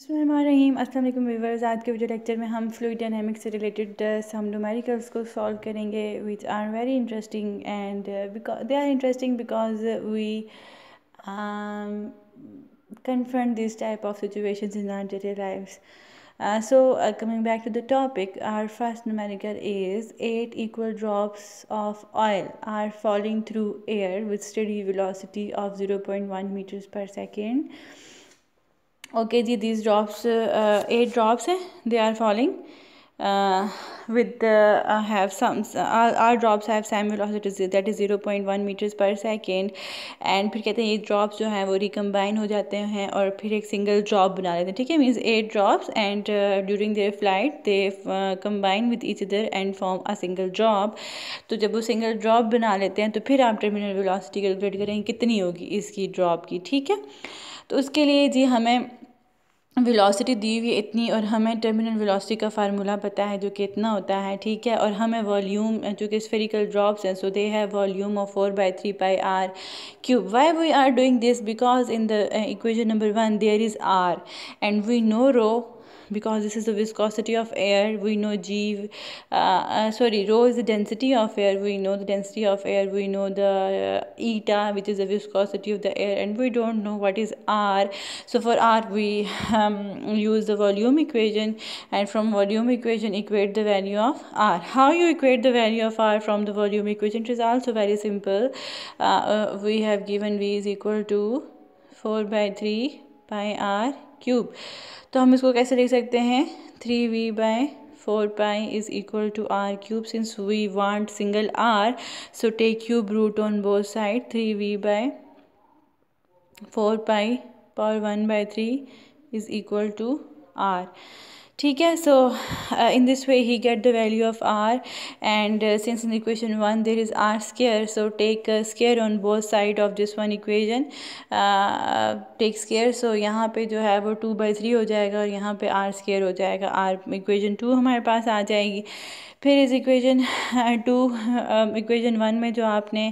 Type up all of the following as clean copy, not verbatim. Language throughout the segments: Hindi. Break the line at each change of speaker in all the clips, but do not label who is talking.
बिस्मिल्लाहिर्रहमानिर्रहीम। अस्सलाम वालेकुम व्यूअर्स। आज के वीडियो लेक्चर में हम फ्लूइड डायनामिक्स से रिलेटेड सम न्यूमेरिकल्स को सॉल्व करेंगे which are very interesting and they are interesting because we confront this type of situations in our daily lives. Coming back to the topic, our first numerical is 8 equal drops of oil are falling through air with steady velocity of 0.1 meters per second. Okay ji, these drops 8 drops hai, they are falling with have some our drops have same velocity that is 0.1 meters per second and फिर कहते हैं ये drops जो हैं वो recombine हो जाते हैं और फिर एक single drop बना लेते हैं. ठीक है, means 8 drops and during their flight they combine with each other and form a single drop. तो जब वो single drop बना लेते हैं तो फिर आप terminal velocity कैलकुलेट करेंगे कितनी होगी इसकी drop की. ठीक है, तो उसके लिए जी हमें वेलोसिटी दी हुई है इतनी और हमें टर्मिनल वेलोसिटी का फार्मूला पता है जो कि इतना होता है. ठीक है, और हमें वॉल्यूम जो कि स्फेरिकल ड्रॉप्स हैं so they have volume of 4/3πr cube. Why we are doing this? Because in the equation number 1 there is r and we know rho because this is the viscosity of air. We know rho is the density of air. We know the density of air. We know the eta, which is the viscosity of the air, and we don't know what is r. So for r we use the volume equation, and from volume equation equate the value of r. How you equate the value of r from the volume equation? It is also very simple. We have given v is equal to 4/3πr cube. तो हम इसको कैसे लिख सकते हैं? 3v/4π is equal to r cube. Since we want single r, so take cube root on both sides. 3v/4π power 1/3 is equal to r. ठीक है, so in this way he get the value of r and since in equation 1 there is r square, so take square on both side of this one equation. Take square, so यहाँ पे जो है वो 2/3 हो जाएगा और यहाँ पे r square हो जाएगा. r इक्वेशन 2 हमारे पास आ जाएगी. फिर इस इक्वेशन 2 इक्वेशन 1 में जो आपने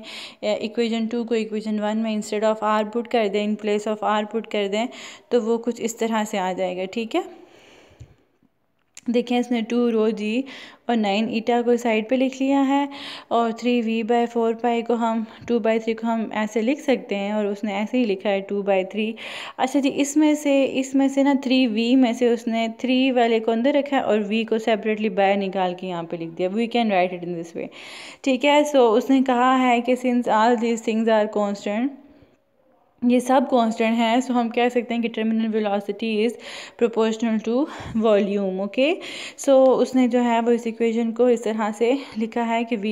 इक्वेशन 2 को इक्वेशन 1 में इंस्टेड ऑफ r पुट कर दें, in place of r put कर दें तो वो कुछ इस तरह से आ जाएगा. ठीक है, देखें इसने 2 रो जी और 9 ईटा को साइड पे लिख लिया है और 3v/4π को हम 2/3 को हम ऐसे लिख सकते हैं और उसने ऐसे ही लिखा है 2/3. अच्छा जी, इसमें से ना 3v में से उसने 3 वाले को अंदर रखा है और v को सेपरेटली बाहर निकाल के यहाँ पे लिख दिया. We can write it in this way. ठीक है, सो उसने कहा है कि since all these things are constant, ये सब कांस्टेंट है, सो हम कह सकते हैं कि terminal velocity is proportional to volume. Okay, so उसने जो है वो इस इक्वेशन को इस तरह से लिखा है कि v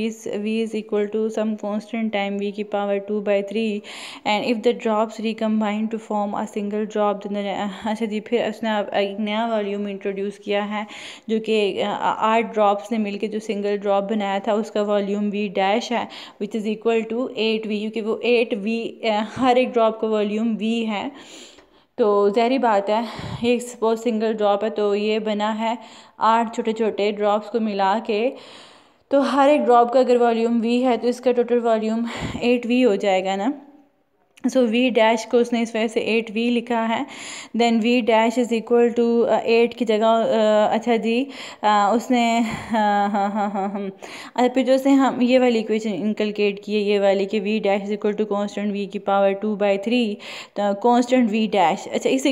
is equal to some constant time v की power 2/3 and if the drops recombine to form a single drop. अच्छा जी, फिर उसने एक नया वॉल्यूम इंट्रोड्यूस किया है जो कि 8 ड्रॉप्स ने मिलकर जो सिंगल ड्रॉप बनाया था उसका वॉल्यूम v डैश है which is equal to 8v, क्योंकि वो 8v हर एक ड्रॉप का वॉल्यूम v है. तो ज़ाहिर बात है एक सपोज सिंगल ड्रॉप है तो ये बना है 8 छोटे छोटे ड्रॉप्स को मिला के, तो हर एक ड्रॉप का अगर वॉल्यूम v है तो इसका टोटल वॉल्यूम 8v हो जाएगा ना. सो v डैश को उसने इस वजह से 8v लिखा है. Then v dash is equal to 8 की जगह अच्छा जी उसने अच्छा फिर जो उसने हम ये वाली इक्वेशन इनकलकेट की है, ये वाली कि v dash is equal to constant v की पावर 2/3 तो कॉन्स्टेंट v डैश. अच्छा, इस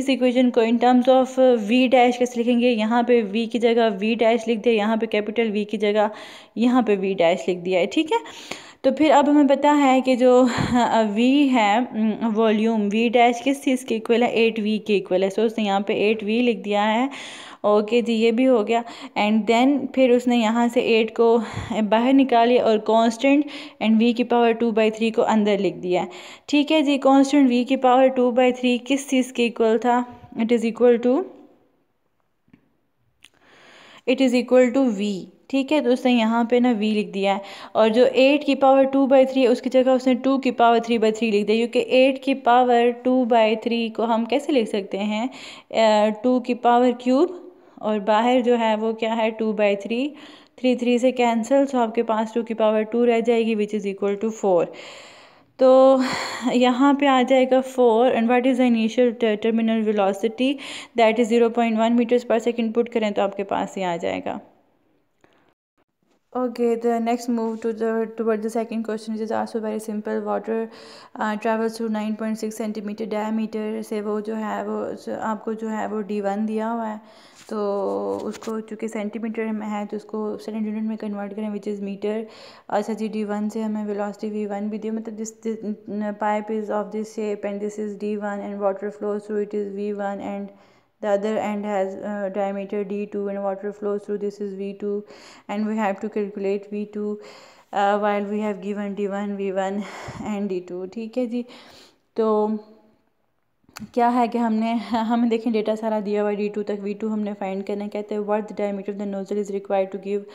इक्वेशन को in terms of v dash कैसे लिखेंगे? यहाँ पे v की जगह v डैश लिख दिया, यहाँ पे कैपिटल v की जगह यहाँ पे v डैश लिख दिया है. ठीक है, तो फिर अब हमें पता है कि जो v है वॉल्यूम v डैश किस चीज़ के इक्वल है? 8v के इक्वल है. सो उसने यहाँ पे 8v लिख दिया है. ओके जी, ये भी हो गया. एंड देन फिर उसने यहाँ से 8 को बाहर निकाली और कांस्टेंट एंड v की पावर 2/3 को अंदर लिख दिया है. ठीक है जी, कांस्टेंट v की पावर 2/3 किस चीज़ के इक्वल था? It is equal to v. ठीक है, तो उसने यहाँ पे ना v लिख दिया है और जो 8 की पावर 2/3 है उसकी जगह उसने 2 की पावर 3/3 लिख दिया, क्योंकि 8 की पावर 2/3 को हम कैसे लिख सकते हैं? 2 की पावर क्यूब और बाहर जो है वो क्या है 2/3, 3 से कैंसिल, सो आपके पास 2 की पावर 2 रह जाएगी विच इज़ इक्वल टू 4. तो यहाँ पे आ जाएगा 4 and what is the initial terminal velocity that is 0.1 meters per second put करें तो आपके पास ही आ जाएगा. Okay, the next move toward the second question, which is also very simple. Water travels through 9.6 centimeter diameter से वो जो है वो आपको जो है वो D1 दिया हुआ है, तो उसको चूँकि सेंटीमीटर में है तो उसको सेकंड यूनिट में कन्वर्ट करें विच इज़ मीटर. अच्छा जी, D1 से हमें वेलोसिटी V1 भी दी, मतलब this pipe is of this shape and this is D1 and water flows through it is V1 and the other end has diameter D2 and water flows through this is V2 and we have to calculate V2 while we have given D1 V1 and D2. ठीक है जी. तो क्या है कि हमें देखें डेटा सारा दिया हुआ D2 तक. V2 हमने फाइंड करना है. कहते हैं what the diameter of the nozzle is required to give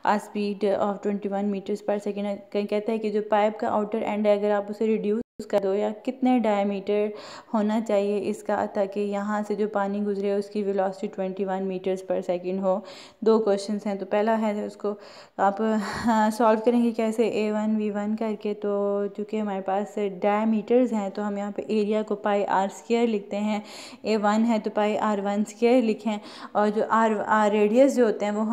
a speed of 21 meters per second. कहता है कि जो पाइप का आउटर एंड है अगर आप उसे रिड्यूस कर दो या कितने डायमीटर होना चाहिए इसका ताकि यहाँ से जो पानी गुजरे उसकी वेलोसिटी 21 मीटर्स पर सेकंड हो. दो क्वेश्चंस हैं. तो पहला है उसको आप सॉल्व करेंगे कैसे, A1 V1 करके. तो चूँकि हमारे पास डायमीटर्स हैं तो हम यहाँ पे एरिया को पाई आर स्क्वायर लिखते हैं. A1 है तो पाई R1 स्क्वायर लिखें. और जो आर रेडियस जो होते हैं वो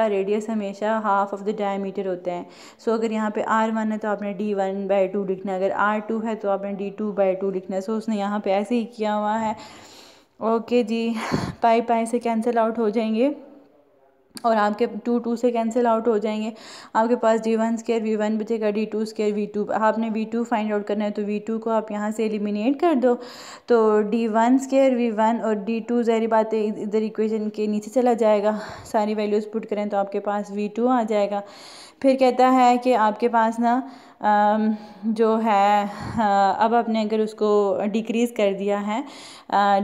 रेडियस हमेशा हाफ ऑफ द डायमीटर होते हैं. सो अगर यहाँ पे R1 है तो आपने D1/2 लिखना है, अगर R2 है तो आपने D2/2 लिखना है. सो उसने यहाँ पे ऐसे ही किया हुआ है. ओके जी, पाई से कैंसिल आउट हो जाएंगे और आपके 2 से कैंसिल आउट हो जाएंगे. आपके पास D1 स्क्वायर V1 बचेगा, D2 स्क्वायर V2. आपने V2 फाइंड आउट करना है तो V2 को आप यहाँ से एलिमिनेट कर दो. तो D1 स्क्वायर V1 और D2 ज़ाहिर बात है इधर इक्वेशन के नीचे चला जाएगा. सारी वैल्यूज़ पुट करें तो आपके पास V2 आ जाएगा. फिर कहता है कि आपके पास ना जो है अब आपने अगर उसको डिक्रीज़ कर दिया है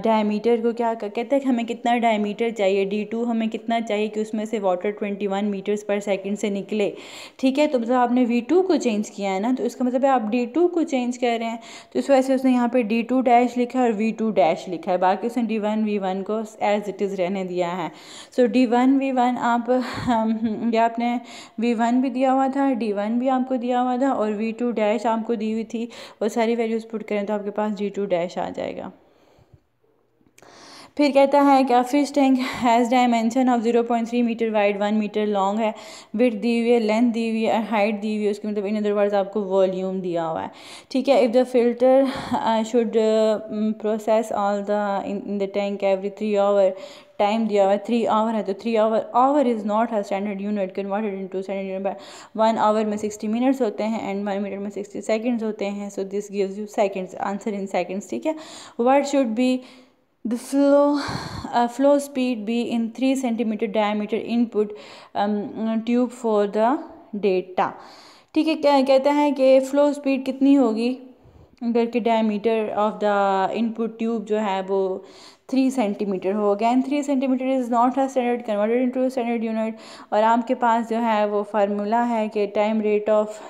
डायमीटर को, क्या कहता है कि हमें कितना डायमीटर चाहिए, D2 हमें कितना चाहिए कि उसमें से वाटर 21 मीटर्स पर सेकंड से निकले. ठीक है, तो मतलब आपने V2 को चेंज किया है ना, तो इसका मतलब है आप D2 को चेंज कर रहे हैं. तो इस वजह से उसने यहाँ पे D2 डैश लिखा है और V2 डैश लिखा है. बाकी उसने D1 V1 को एज इट इज़ रहने दिया है. सो D1 V1 आप या आपने V1 भी दिया हुआ था, D1 भी आपको दिया हुआ था और V2 डैश आपको दी हुई थी. वो सारी वैल्यूज़ पुट करें तो आपके पास D2 डैश आ जाएगा. फिर कहता है कि fish tank has dimension of 0.3 meter wide, 1 meter long है, विड्थ दी हुई है, लेंथ दी हुई है, हाइट दी हुई है. उसके मतलब इन अदर वर्ड्स आपको वॉल्यूम दिया हुआ है. ठीक है, if the filter should process all the in the tank every 3 hour, time दिया हुआ है 3 आवर है तो 3 hour is not a standard unit converted into standard unit. 1 hour में 60 मिनट्स होते हैं एंड 1 मिनट में 60 सेकंड्स होते हैं. So this gives you seconds, answer in seconds. ठीक है, what should be the flow speed be in 3 centimeter diameter input tube for the data. ठीक है, क्या कहता है कि फ्लो स्पीड कितनी होगी अगर कि diameter of the input tube जो है वो 3 सेंटीमीटर हो. Again 3 centimeter is not a standard converted into standard unit. और आपके पास जो है वो फार्मूला है कि time rate of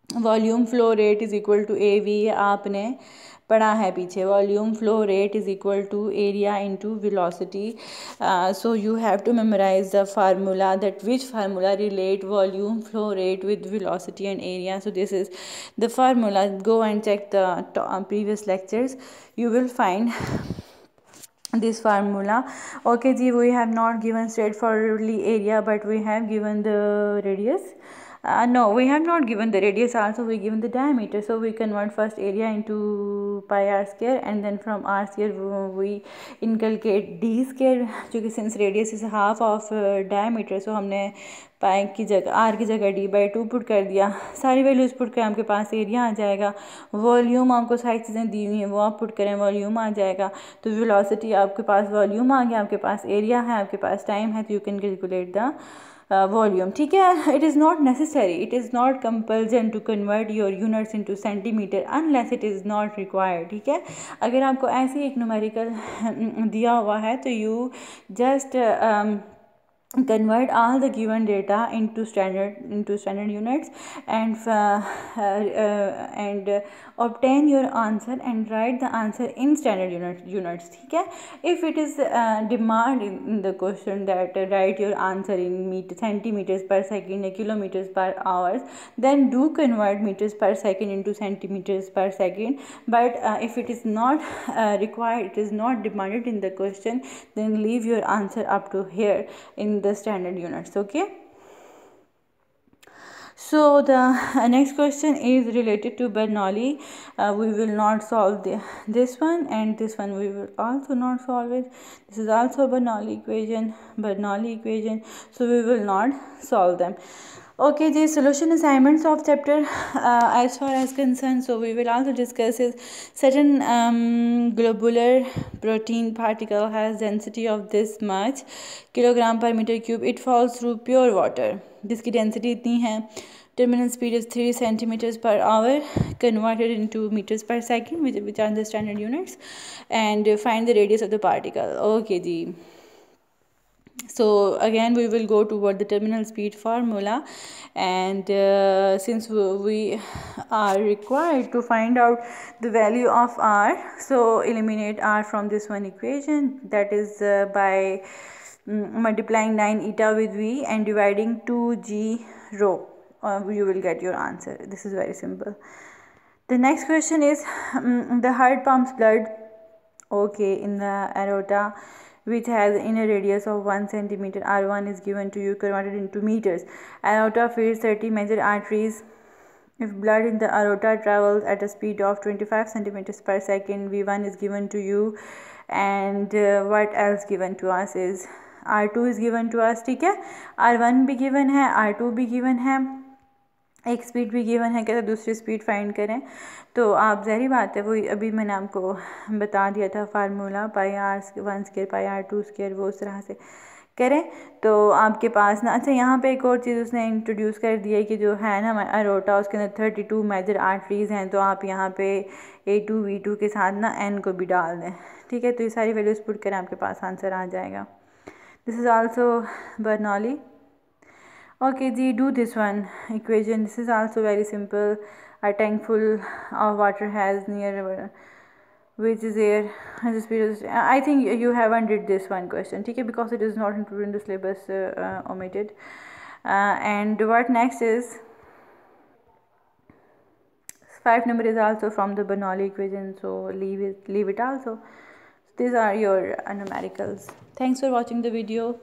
volume flow rate is equal to AV. आपने पढ़ा है पीछे, volume flow rate is equal to area into velocity. So you have to memorize the formula that which formula relate volume flow rate with velocity and area. So this is the formula. Go and check the previous lectures, you will find this formula. Okay ji, we have not given straightforwardly area but we have given the radius. No, we have not given the radius also, we given the diameter. So we convert first area into pi r square and then from r square we inculcate d square. क्योंकि since radius is half of diameter, so हमने पाई की जगह r की जगह D/2 पुट कर दिया. सारी वैल्यूज़ पुट करें आपके पास एरिया आ जाएगा. वॉल्यूम आपको सारी चीज़ें दी हुई हैं वो आप पुट करें, वॉल्यूम आ जाएगा. तो वेलोसिटी आपके पास वॉल्यूम आ गया, आपके पास एरिया है, आपके पास टाइम है, तो you can calculate the volume. ठीक है, it is not necessary, it is not compulsion to convert your units into centimeter unless it is not required. ठीक है, अगर आपको ऐसे एक न्यूमेरिकल दिया हुआ है तो you just convert all the given data into standard units, and obtain your answer and write the answer in standard units. ठीक है. If it is demand in the question that write your answer in centimeters per second or kilometers per hours, then do convert meters per second into centimeters per second. But if it is not required, it is not demanded in the question, then leave your answer up to here in the standard units. Okay. So the next question is related to Bernoulli. We will not solve this one, and this one we will also not solve it. This is also Bernoulli equation, so we will not solve them. Okay, the solution assignments of chapter as far as concerned, so we will also discuss is certain globular protein particle has density of this much kilogram per meter cube. It falls through pure water. जिसकी density इतनी है. Terminal speed is 3 centimeters per hour, converted into meters per second, which are the standard units, and find the radius of the particle. Okay, ji. So again we will go toward the terminal speed formula, and since we are required to find out the value of r, so eliminate r from this one equation, that is by multiplying 9 eta with v and dividing 2g rho. You will get your answer. This is very simple. The next question is the heart pumps blood, okay, in the aorta, which has inner radius of 1 centimeter. R1 is given to you, converted into meters. Aorta feeds 30 major arteries. If blood in the aorta travels at a speed of 25 centimeters per second, V1 is given to you, and what else given to us is R2 is given to us. ठीक है. R1 भी given है, R2 भी given है, एक स्पीड भी गिवन है. कहते दूसरी स्पीड फाइंड करें. तो आप ज़ाहिर बात है वही अभी मैंने आपको बता दिया था formula, pi r 1 square pi r 2 square, वो उस तरह से करें तो आपके पास ना. अच्छा, यहाँ पे एक और चीज़ उसने इंट्रोड्यूस कर दिया है कि जो है ना हमारा अरोटा, उसके अंदर 32 मेजर आर्टरीज़ हैं. तो आप यहाँ पे A2 V2 के साथ ना N को भी डाल दें. ठीक है. तो ये सारी वैल्यूज़ पुट करें, आपके पास आंसर आ जाएगा. This is also Bernoulli. Okay, जी, do this one equation. This is also very simple. A tank full of water has near which is air has a speed of, I think you haven't did this one question, ठीक है, because it is not included in the syllabus, omitted. And what next is 5 number is also from the Bernoulli equation, so leave it also. These are your numericals. Thanks for watching the video.